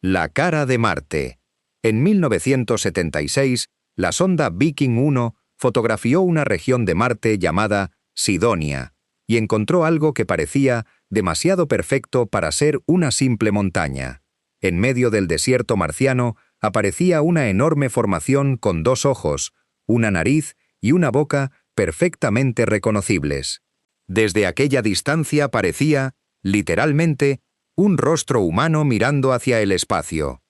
La cara de Marte. En 1976, la sonda Viking 1 fotografió una región de Marte llamada Sidonia y encontró algo que parecía demasiado perfecto para ser una simple montaña. En medio del desierto marciano aparecía una enorme formación con dos ojos, una nariz y una boca perfectamente reconocibles. Desde aquella distancia parecía, literalmente, un rostro humano mirando hacia el espacio.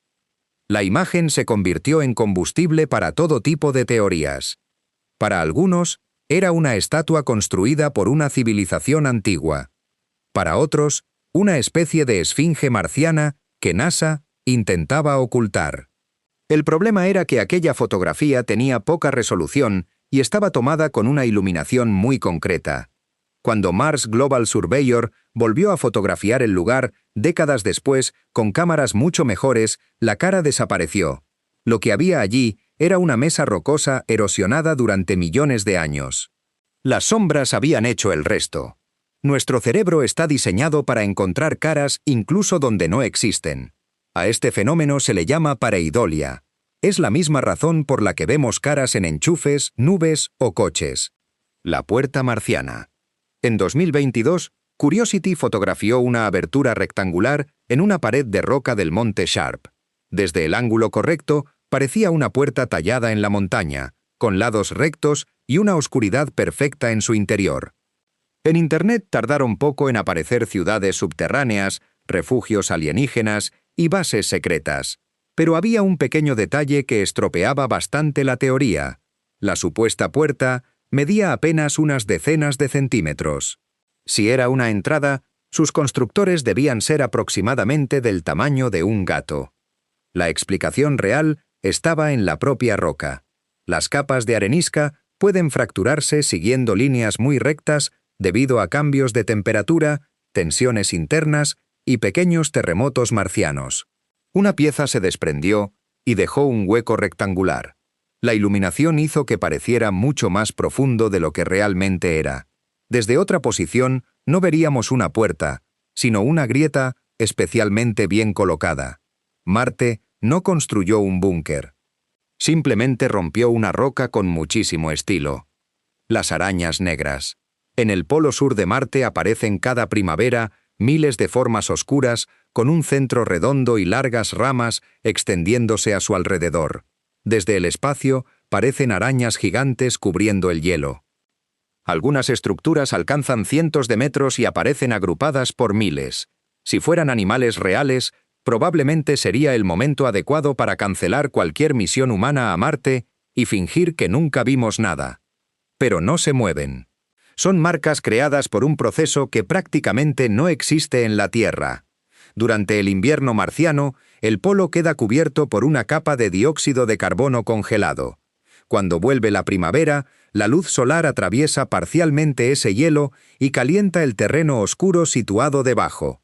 La imagen se convirtió en combustible para todo tipo de teorías. Para algunos, era una estatua construida por una civilización antigua. Para otros, una especie de esfinge marciana que NASA intentaba ocultar. El problema era que aquella fotografía tenía poca resolución y estaba tomada con una iluminación muy concreta. Cuando Mars Global Surveyor volvió a fotografiar el lugar, décadas después, con cámaras mucho mejores, la cara desapareció. Lo que había allí era una mesa rocosa erosionada durante millones de años. Las sombras habían hecho el resto. Nuestro cerebro está diseñado para encontrar caras incluso donde no existen. A este fenómeno se le llama pareidolia. Es la misma razón por la que vemos caras en enchufes, nubes o coches. La puerta marciana. En 2022, Curiosity fotografió una abertura rectangular en una pared de roca del monte Sharp. Desde el ángulo correcto, parecía una puerta tallada en la montaña, con lados rectos y una oscuridad perfecta en su interior. En Internet tardaron poco en aparecer ciudades subterráneas, refugios alienígenas y bases secretas. Pero había un pequeño detalle que estropeaba bastante la teoría. La supuesta puerta medía apenas unas decenas de centímetros. Si era una entrada, sus constructores debían ser aproximadamente del tamaño de un gato. La explicación real estaba en la propia roca. Las capas de arenisca pueden fracturarse siguiendo líneas muy rectas debido a cambios de temperatura, tensiones internas y pequeños terremotos marcianos. Una pieza se desprendió y dejó un hueco rectangular. La iluminación hizo que pareciera mucho más profundo de lo que realmente era. Desde otra posición no veríamos una puerta, sino una grieta especialmente bien colocada. Marte no construyó un búnker. Simplemente rompió una roca con muchísimo estilo. Las arañas negras. En el polo sur de Marte aparecen cada primavera miles de formas oscuras con un centro redondo y largas ramas extendiéndose a su alrededor. Desde el espacio parecen arañas gigantes cubriendo el hielo. Algunas estructuras alcanzan cientos de metros y aparecen agrupadas por miles. Si fueran animales reales, probablemente sería el momento adecuado para cancelar cualquier misión humana a Marte y fingir que nunca vimos nada. Pero no se mueven. Son marcas creadas por un proceso que prácticamente no existe en la Tierra. Durante el invierno marciano, el polo queda cubierto por una capa de dióxido de carbono congelado. Cuando vuelve la primavera, la luz solar atraviesa parcialmente ese hielo y calienta el terreno oscuro situado debajo.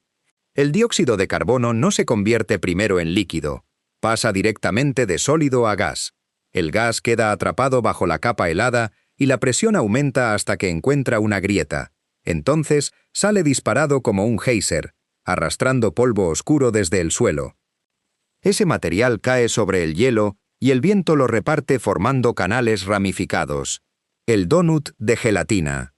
El dióxido de carbono no se convierte primero en líquido, pasa directamente de sólido a gas. El gas queda atrapado bajo la capa helada y la presión aumenta hasta que encuentra una grieta. Entonces sale disparado como un geyser, arrastrando polvo oscuro desde el suelo. Ese material cae sobre el hielo y el viento lo reparte formando canales ramificados. El donut de gelatina.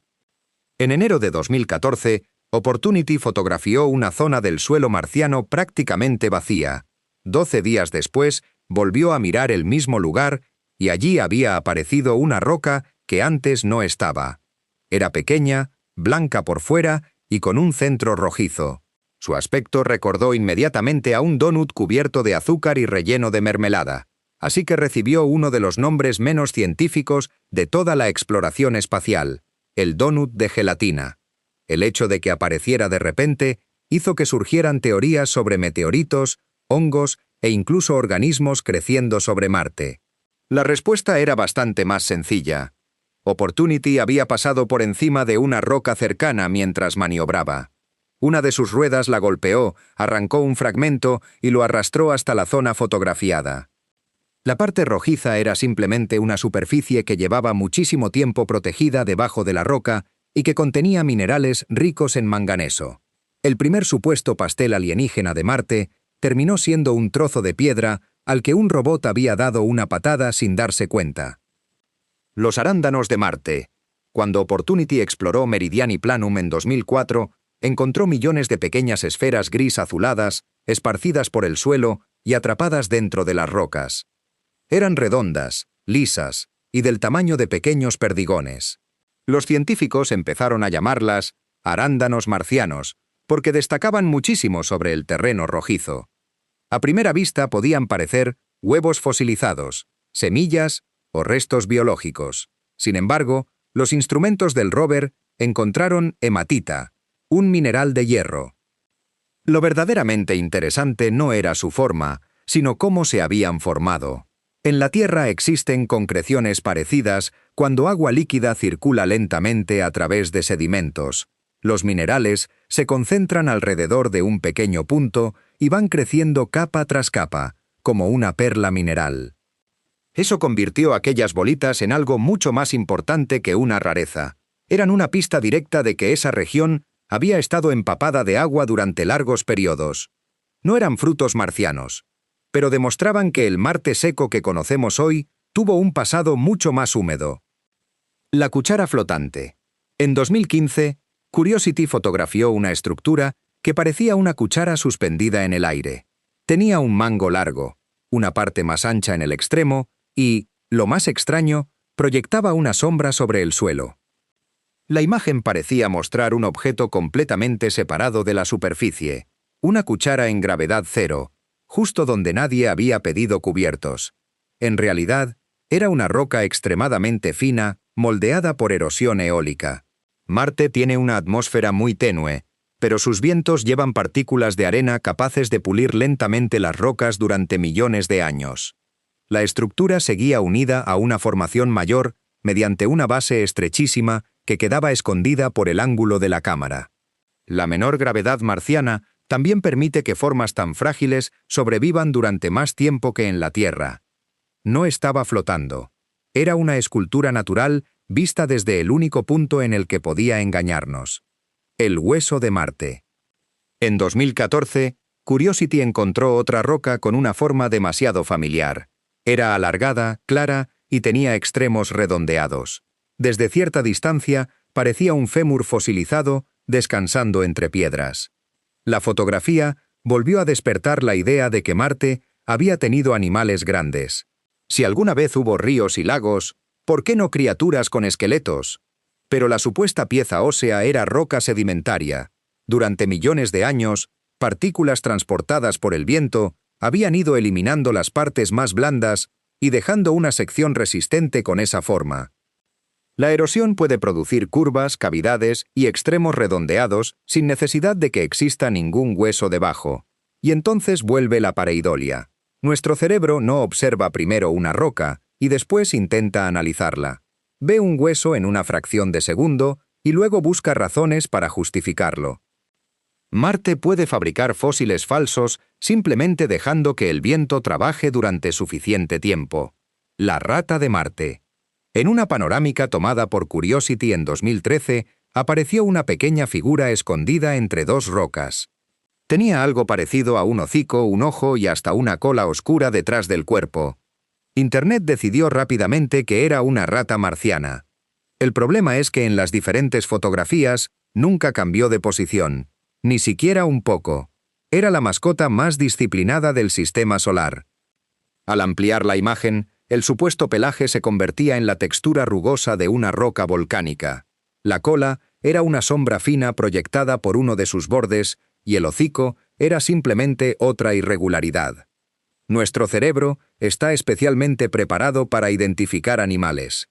En enero de 2014, Opportunity fotografió una zona del suelo marciano prácticamente vacía. 12 días después, volvió a mirar el mismo lugar y allí había aparecido una roca que antes no estaba. Era pequeña, blanca por fuera y con un centro rojizo. Su aspecto recordó inmediatamente a un donut cubierto de azúcar y relleno de mermelada, así que recibió uno de los nombres menos científicos de toda la exploración espacial, el donut de gelatina. El hecho de que apareciera de repente hizo que surgieran teorías sobre meteoritos, hongos e incluso organismos creciendo sobre Marte. La respuesta era bastante más sencilla. Opportunity había pasado por encima de una roca cercana mientras maniobraba. Una de sus ruedas la golpeó, arrancó un fragmento y lo arrastró hasta la zona fotografiada. La parte rojiza era simplemente una superficie que llevaba muchísimo tiempo protegida debajo de la roca y que contenía minerales ricos en manganeso. El primer supuesto pastel alienígena de Marte terminó siendo un trozo de piedra al que un robot había dado una patada sin darse cuenta. Los arándanos de Marte. Cuando Opportunity exploró Meridiani Planum en 2004, encontró millones de pequeñas esferas gris azuladas, esparcidas por el suelo y atrapadas dentro de las rocas. Eran redondas, lisas y del tamaño de pequeños perdigones. Los científicos empezaron a llamarlas arándanos marcianos, porque destacaban muchísimo sobre el terreno rojizo. A primera vista podían parecer huevos fosilizados, semillas o restos biológicos. Sin embargo, los instrumentos del rover encontraron hematita, un mineral de hierro. Lo verdaderamente interesante no era su forma, sino cómo se habían formado. En la Tierra existen concreciones parecidas cuando agua líquida circula lentamente a través de sedimentos. Los minerales se concentran alrededor de un pequeño punto y van creciendo capa tras capa, como una perla mineral. Eso convirtió aquellas bolitas en algo mucho más importante que una rareza. Eran una pista directa de que esa región había estado empapada de agua durante largos periodos. No eran frutos marcianos, pero demostraban que el Marte seco que conocemos hoy tuvo un pasado mucho más húmedo. La cuchara flotante. En 2015, Curiosity fotografió una estructura que parecía una cuchara suspendida en el aire. Tenía un mango largo, una parte más ancha en el extremo y, lo más extraño, proyectaba una sombra sobre el suelo. La imagen parecía mostrar un objeto completamente separado de la superficie, una cuchara en gravedad cero, justo donde nadie había pedido cubiertos. En realidad, era una roca extremadamente fina, moldeada por erosión eólica. Marte tiene una atmósfera muy tenue, pero sus vientos llevan partículas de arena capaces de pulir lentamente las rocas durante millones de años. La estructura seguía unida a una formación mayor mediante una base estrechísima que quedaba escondida por el ángulo de la cámara. La menor gravedad marciana también permite que formas tan frágiles sobrevivan durante más tiempo que en la Tierra. No estaba flotando. Era una escultura natural vista desde el único punto en el que podía engañarnos: el hueso de Marte. En 2014, Curiosity encontró otra roca con una forma demasiado familiar. Era alargada, clara y tenía extremos redondeados. Desde cierta distancia, parecía un fémur fosilizado descansando entre piedras. La fotografía volvió a despertar la idea de que Marte había tenido animales grandes. Si alguna vez hubo ríos y lagos, ¿por qué no criaturas con esqueletos? Pero la supuesta pieza ósea era roca sedimentaria. Durante millones de años, partículas transportadas por el viento habían ido eliminando las partes más blandas y dejando una sección resistente con esa forma. La erosión puede producir curvas, cavidades y extremos redondeados sin necesidad de que exista ningún hueso debajo. Y entonces vuelve la pareidolia. Nuestro cerebro no observa primero una roca y después intenta analizarla. Ve un hueso en una fracción de segundo y luego busca razones para justificarlo. Marte puede fabricar fósiles falsos simplemente dejando que el viento trabaje durante suficiente tiempo. La rata de Marte. En una panorámica tomada por Curiosity en 2013, apareció una pequeña figura escondida entre dos rocas. Tenía algo parecido a un hocico, un ojo y hasta una cola oscura detrás del cuerpo. Internet decidió rápidamente que era una rata marciana. El problema es que en las diferentes fotografías nunca cambió de posición, ni siquiera un poco. Era la mascota más disciplinada del sistema solar. Al ampliar la imagen, el supuesto pelaje se convertía en la textura rugosa de una roca volcánica. La cola era una sombra fina proyectada por uno de sus bordes y el hocico era simplemente otra irregularidad. Nuestro cerebro está especialmente preparado para identificar animales.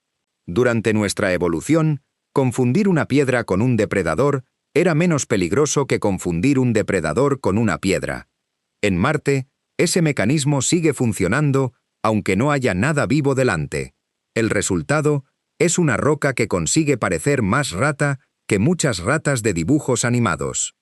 Durante nuestra evolución, confundir una piedra con un depredador era menos peligroso que confundir un depredador con una piedra. En Marte, ese mecanismo sigue funcionando aunque no haya nada vivo delante. El resultado es una roca que consigue parecer más rata que muchas ratas de dibujos animados.